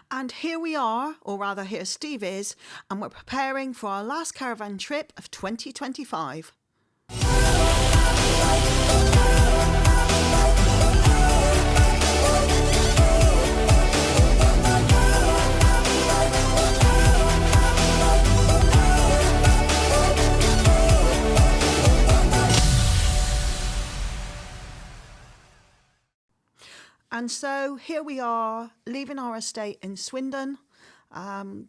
And here we are, or rather here Steve is, and we're preparing for our last caravan trip of 2025. And so here we are, leaving our estate in Swindon.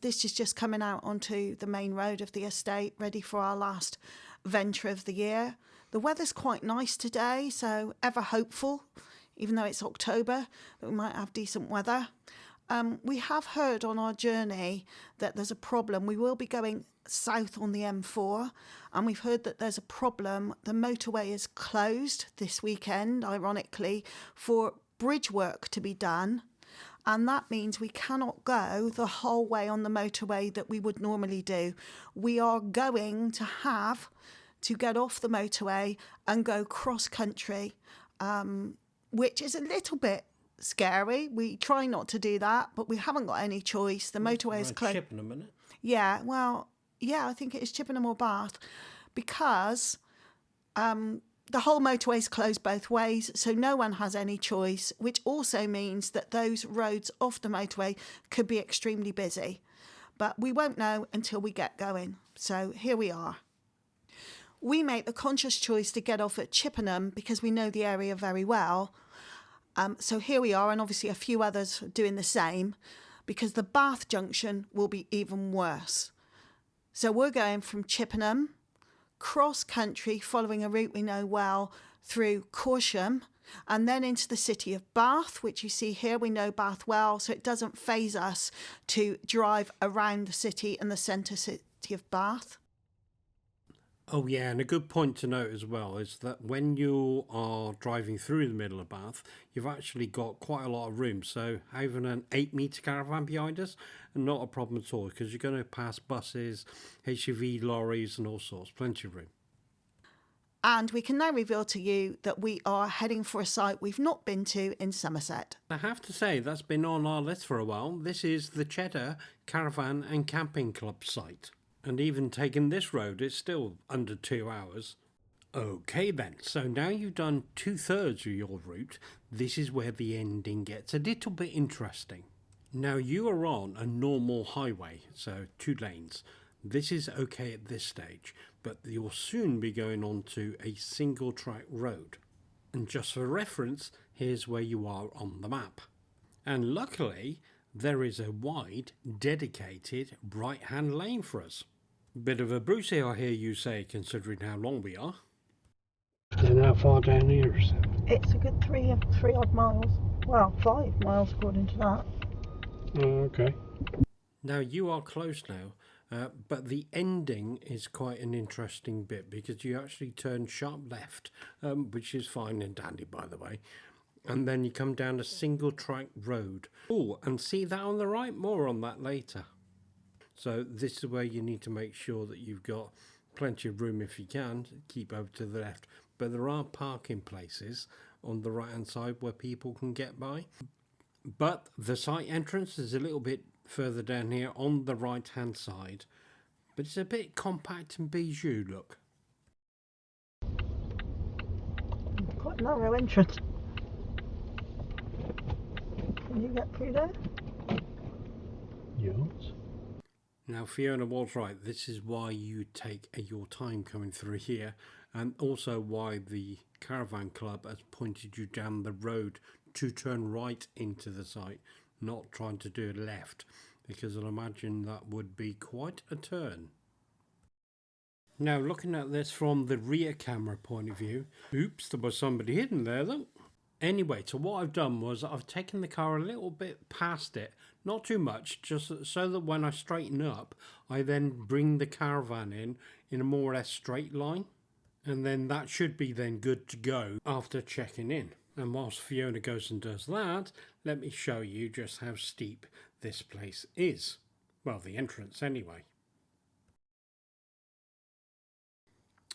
This is just coming out onto the main road of the estate, ready for our last venture of the year. The weather's quite nice today, so ever hopeful, even though it's October, that we might have decent weather. We have heard on our journey that there's a problem. We will be going south on the M4, and we've heard that there's a problem. The motorway is closed this weekend, ironically, for bridge work to be done, and that means we cannot go the whole way on the motorway that we would normally do. We are going to have to get off the motorway and go cross country, which is a little bit scary. We try not to do that, but we haven't got any choice. The motorway is closed. Chippenham, isn't it? Yeah, well, yeah, I think it is Chippenham or Bath, because the whole motorway is closed both ways, so no one has any choice, which also means that those roads off the motorway could be extremely busy. But we won't know until we get going. So here we are. We make the conscious choice to get off at Chippenham because we know the area very well. So here we are, and obviously a few others doing the same, because the Bath junction will be even worse. So we're going from Chippenham cross country, following a route we know well through Corsham, and then into the city of Bath, which you see here. We know Bath well, so it doesn't faze us to drive around the city and the centre city of Bath. Oh yeah, and a good point to note as well is that when you are driving through the middle of Bath, you've actually got quite a lot of room. So having an 8-metre caravan behind us, not a problem at all, because you're going to pass buses, HGV lorries and all sorts, plenty of room. And we can now reveal to you that we are heading for a site we've not been to in Somerset. I have to say that's been on our list for a while. This is the Cheddar Caravan and Camping Club site. And even taking this road, it's still under 2 hours. Okay then, so now you've done 2/3 of your route, this is where the ending gets a little bit interesting. Now you are on a normal highway, so 2 lanes. This is okay at this stage, but you'll soon be going on to a single track road. And just for reference, here's where you are on the map. And luckily, there is a wide, dedicated right-hand lane for us. Bit of a Brucey, I hear you say, considering how long we are. And how far down here is it? It's a good three odd miles. Well, 5 miles according to that. Oh, okay. Now you are close now, but the ending is quite an interesting bit because you actually turn sharp left, which is fine and dandy by the way. And then you come down a single track road. Oh, and see that on the right? More on that later. So this is where you need to make sure that you've got plenty of room if you can to keep over to the left. But there are parking places on the right hand side where people can get by. But the site entrance is a little bit further down here on the right hand side. But it's a bit compact and bijou look. Quite a narrow entrance. Can you get through there? Yes. Now Fiona was right, this is why you take your time coming through here, and also why the caravan club has pointed you down the road to turn right into the site, not trying to do a left, because I'll imagine that would be quite a turn. Now looking at this from the rear camera point of view, oops, there was somebody hidden there though. Anyway, so what I've done was I've taken the car a little bit past it, not too much, just so that when I straighten up, I then bring the caravan in a more or less straight line. And then that should be then good to go after checking in. And whilst Fiona goes and does that, let me show you just how steep this place is. Well, the entrance anyway.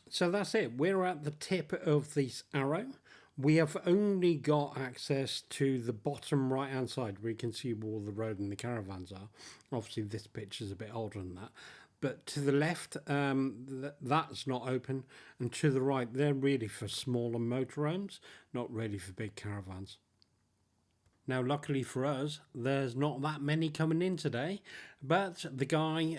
So that's it. We're at the tip of this arrow. We have only got access to the bottom right hand side where you can see where all the road and the caravans are. Obviously this pitch is a bit older than that. But to the left, that's not open. And to the right, they're really for smaller motorhomes, not really for big caravans. Now, luckily for us, there's not that many coming in today, but the guy,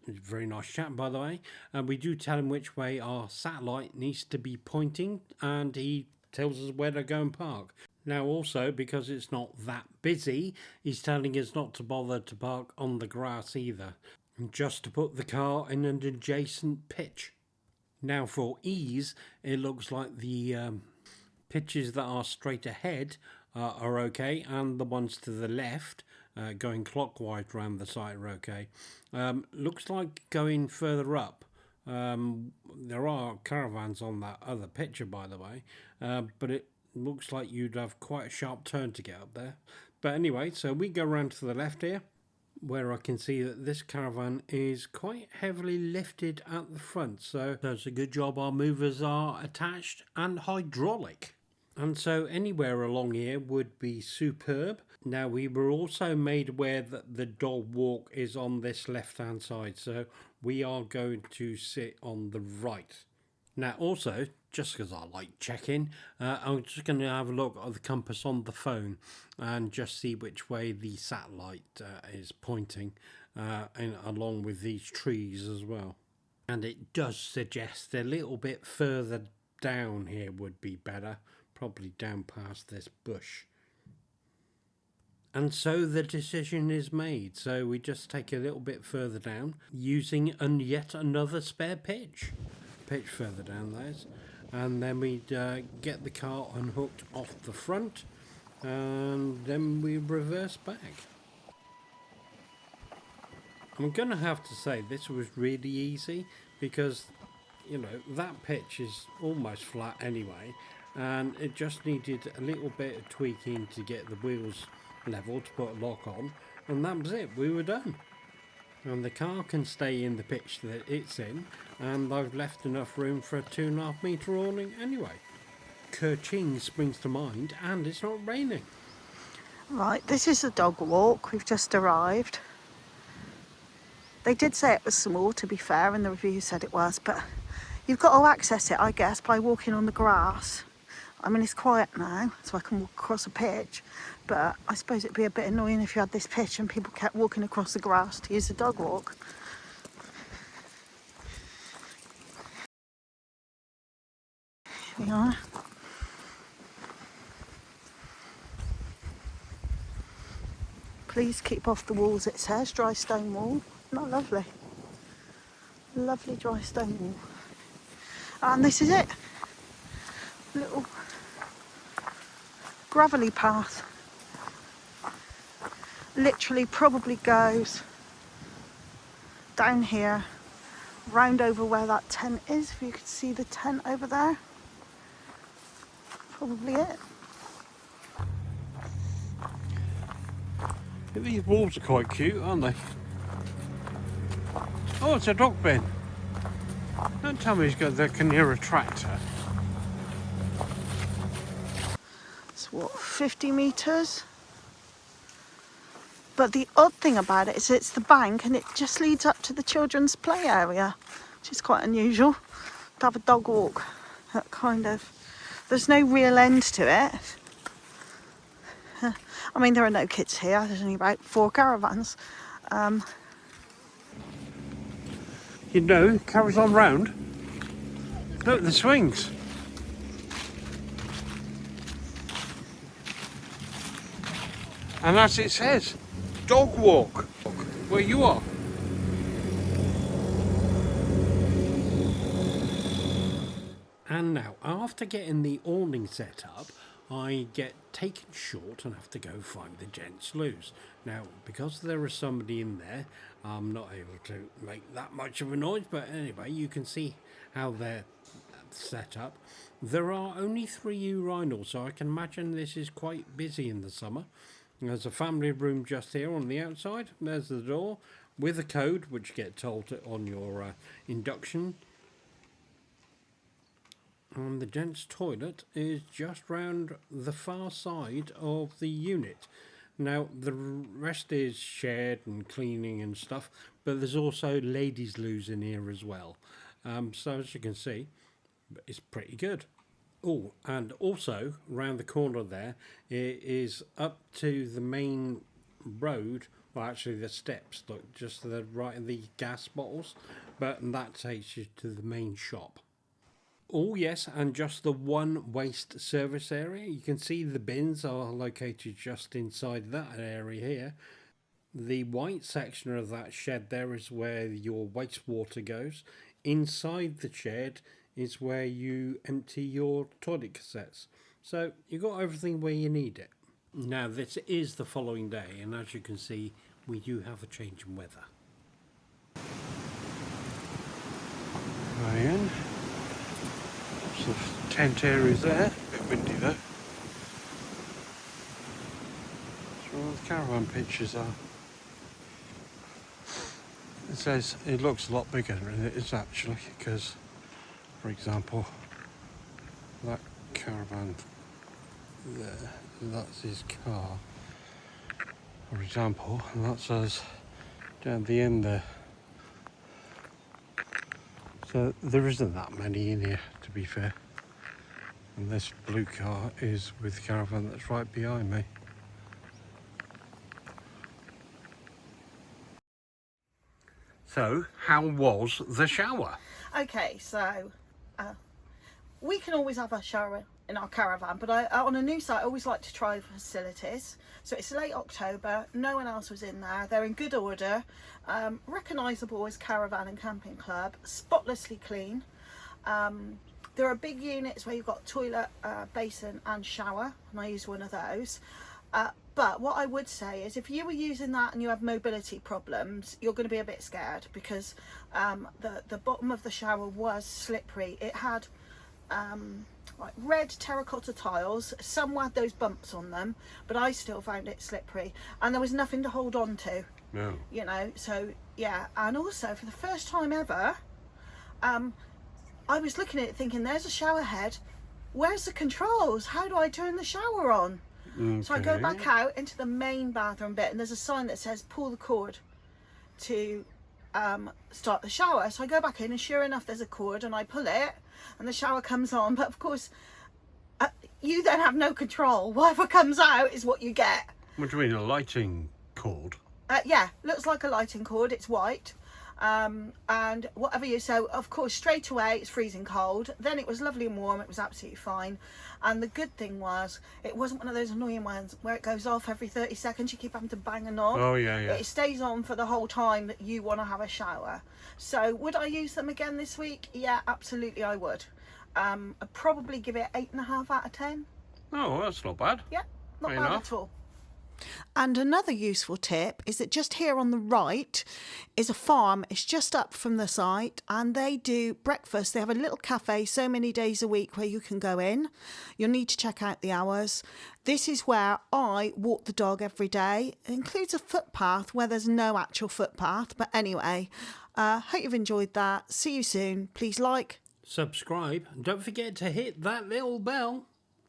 very nice chap by the way, we do tell him which way our satellite needs to be pointing, and he tells us where to go and park. Now also, because it's not that busy, he's telling us not to bother to park on the grass either, and just to put the car in an adjacent pitch. Now for ease, it looks like the pitches that are straight ahead are okay, and the ones to the left going clockwise around the site are okay. Looks like going further up, there are caravans on that other picture by the way, but it looks like you'd have quite a sharp turn to get up there. But anyway, so we go around to the left here, where I can see that this caravan is quite heavily lifted at the front, so that's a good job our movers are attached and hydraulic. And so anywhere along here would be superb. Now we were also made aware that the dog walk is on this left hand side, so we are going to sit on the right. Now also, just because I like checking, I'm just going to have a look at the compass on the phone and just see which way the satellite is pointing, and along with these trees as well. And it does suggest a little bit further down here would be better, probably down past this bush. And so the decision is made, so we just take a little bit further down using yet another spare pitch further down those, and then we'd get the car unhooked off the front, and then we reverse back. I'm gonna have to say this was really easy, because you know that pitch is almost flat anyway, and it just needed a little bit of tweaking to get the wheels level to put a lock on, and that was it. We were done. And the car can stay in the pitch that it's in, and I've left enough room for a 2.5 metre awning anyway. Kerching springs to mind, and it's not raining. Right, this is the dog walk. We've just arrived. They did say it was small, to be fair, and the review said it was, but you've got to access it, I guess, by walking on the grass. I mean, it's quiet now, so I can walk across a pitch, but I suppose it'd be a bit annoying if you had this pitch and people kept walking across the grass to use the dog walk. Here we are. Please keep off the walls, it says. Dry stone wall. Not lovely. Lovely dry stone wall. And this is it. Little gravelly path. Literally probably goes down here, round over where that tent is, if you could see the tent over there. Probably it. These wolves are quite cute, aren't they? Oh, it's a dog bin. Don't tell me they can hear a tractor. It's what, 50 metres? But the odd thing about it is it's the bank and it just leads up to the children's play area, which is quite unusual to have a dog walk. That kind of, there's no real end to it. I mean, there are no kids here. There's only about 4 caravans. You know, carries on round. Look, the swings. And as it says, dog walk, where you are. And now, after getting the awning set up, I get taken short and have to go find the gents' loos. Now, because there is somebody in there, I'm not able to make that much of a noise, but anyway, you can see how they're set up. There are only 3 urinals, so I can imagine this is quite busy in the summer. There's a family room just here on the outside. There's the door with a code, which you get told on your induction. And the gents' toilet is just round the far side of the unit. Now, the rest is shared and cleaning and stuff, but there's also ladies' loos in here as well. So as you can see, it's pretty good. Oh, and also round the corner there, it is up to the main road. Well, actually, the steps look just to the right of the gas bottles, but that takes you to the main shop. Oh yes, and just the one waste service area. You can see the bins are located just inside that area here. The white section of that shed there is where your wastewater goes. Inside the shed is where you empty your toilet cassettes. So you got everything where you need it. Now this is the following day, and as you can see, we do have a change in weather. Ryan. Lots of tent areas there. A bit windy though. That's where all the caravan pictures are. It says it looks a lot bigger than it is actually, because, for example, that caravan there, that's his car, for example, and that's us down the end there. So there isn't that many in here, to be fair. And this blue car is with the caravan that's right behind me. So, how was the shower? Okay, so we can always have a shower in our caravan, but on a new site I always like to try the facilities. So it's late October, no one else was in there, they're in good order, recognisable as caravan and camping club, spotlessly clean. There are big units where you've got toilet, basin and shower, and I use one of those. But what I would say is if you were using that and you have mobility problems, you're going to be a bit scared, because the bottom of the shower was slippery. It had like red terracotta tiles, some had those bumps on them, but I still found it slippery, and there was nothing to hold on to. No. You know, so yeah. And also for the first time ever, I was looking at it thinking, there's a shower head, where's the controls? How do I turn the shower on? Okay. So I go back out into the main bathroom bit, and there's a sign that says pull the cord to start the shower. So I go back in, and sure enough there's a cord, and I pull it and the shower comes on. But of course you then have no control. Whatever comes out is what you get. What do you mean, a lighting cord? Yeah, looks like a lighting cord. It's white. And whatever you, so of course straight away it's freezing cold. Then it was lovely and warm, it was absolutely fine. And the good thing was, it wasn't one of those annoying ones where it goes off every 30 seconds, you keep having to bang a knob. Oh yeah, yeah. It stays on for the whole time that you want to have a shower. So would I use them again this week? Yeah, absolutely I would. I'd probably give it 8.5 out of 10. Oh, well, that's not bad. Yeah, not Fair bad enough. at all. And another useful tip is that just here on the right is a farm. It's just up from the site, and they do breakfast. They have a little cafe so many days a week where you can go in. You'll need to check out the hours. This is where I walk the dog every day. It includes a footpath where there's no actual footpath. But anyway, hope you've enjoyed that. See you soon. Please like, Subscribe, and don't forget to hit that little bell.